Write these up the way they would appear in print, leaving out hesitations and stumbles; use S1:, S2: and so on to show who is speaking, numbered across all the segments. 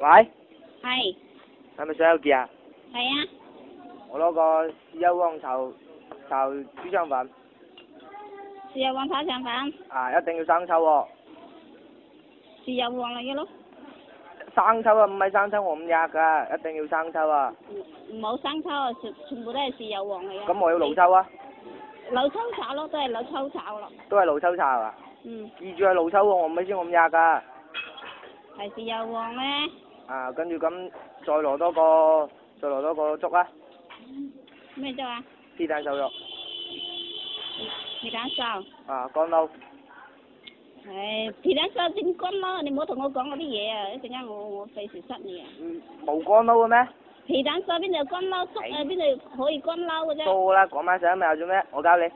S1: 喂，
S2: 係
S1: 係咪水有記啊？
S2: 係啊，
S1: 我攞個豉油黃炒豬腸粉。
S2: 豉油黃炒腸粉，
S1: 啊，一定要生抽喎。
S2: 豉油黃嚟嘅咯，
S1: 生抽啊，唔係生抽我唔入㗎，一定要生抽啊。
S2: 冇生抽啊，全部都係豉油黃嚟嘅。
S1: 咁我要老抽啊。
S2: 老抽炒咯，都係老抽炒咯。
S1: 都係老抽炒啊？
S2: 嗯。
S1: 記住係老抽喎，我唔係先我唔入㗎。
S2: 係豉油黃咧。
S1: 啊，跟住咁再攞多個粥啊。
S2: 咩粥啊？
S1: 皮蛋瘦肉。
S2: 皮蛋瘦。
S1: 啊，乾撈。
S2: 皮蛋瘦點乾撈？你唔好同我講嗰啲嘢啊！一陣間我費事塞你啊。
S1: 冇乾撈嘅咩？
S2: 皮蛋瘦邊度乾撈？粥啊邊度可以乾撈嘅啫？
S1: 多啦，講埋聲咪有做咩？我教你。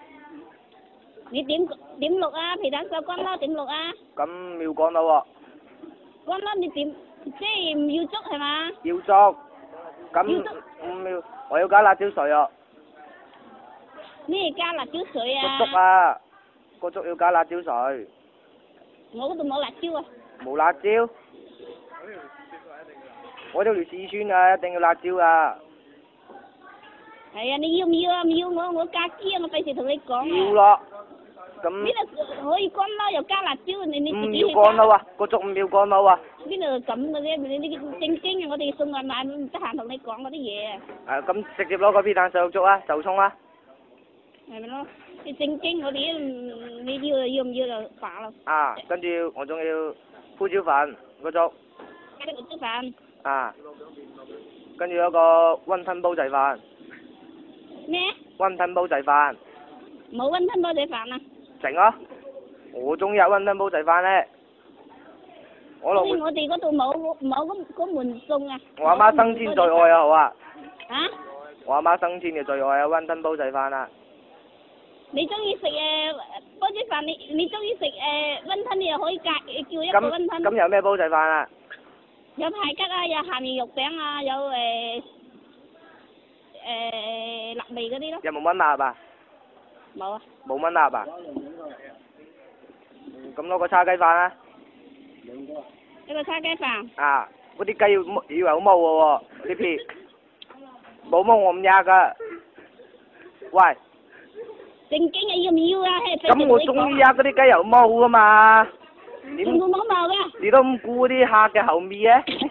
S2: 你點錄啊？皮蛋瘦乾撈點錄啊？
S1: 咁要乾撈喎。
S2: 乾撈你點？即係唔要粥係嘛？
S1: 要粥。咁唔要，我要加辣椒水啊。
S2: 咩加辣椒水啊？
S1: 個粥啊，個粥要加辣椒水。
S2: 我嗰度冇辣椒啊。
S1: 冇辣椒？我條四川啊，一定要辣椒啊。
S2: 係啊，你要唔要啊？唔要我加啲啊！我費事同你講啊。
S1: 要咯。咁。
S2: 邊度可以乾撈又加辣椒？你自己
S1: 唔要乾撈啊！個粥唔要乾撈啊！
S2: 邊度咁嘅啫？你正經嘅，我哋送外賣唔得閒同你講嗰啲嘢啊。
S1: 咁直接攞個皮蛋瘦肉粥啊，就葱啊。
S2: 係咪咯？你正經嗰啲你要唔要就罷咯。
S1: 啊，跟住我仲要胡椒粉個粥。
S2: 加啲胡椒粉。
S1: 啊。跟住有個雲吞煲仔飯。
S2: 咩？
S1: 雲吞煲仔飯。
S2: 冇雲吞煲仔飯啊。
S1: 整啊！我中意有雲吞煲仔飯咧。我
S2: 哋嗰度冇嗰門餸啊。
S1: 我阿媽生前最愛啊，好啊。
S2: 啊？
S1: 我阿媽生前嘅最愛啊，雲吞煲仔飯啊。
S2: 你中意食煲仔飯？你中意食雲吞，你又可以叫一個雲吞。
S1: 咁有咩煲仔飯啊？
S2: 有排骨啊，有鹹魚肉餅啊，有臘味嗰啲咯。
S1: 有冇炆鴨啊？
S2: 冇啊。
S1: 冇炆鴨啊？咁攞個叉雞飯啊？
S2: 一個叉雞飯。
S1: 啊！嗰啲雞要有毛嘅喎，啲皮冇毛我唔入㗎。喂！
S2: 正經嘅要唔要啊？
S1: 咁我中意嗰啲雞有毛㗎嘛？
S2: 全部冇毛㗎。
S1: 你都唔顧啲客嘅後面嘅？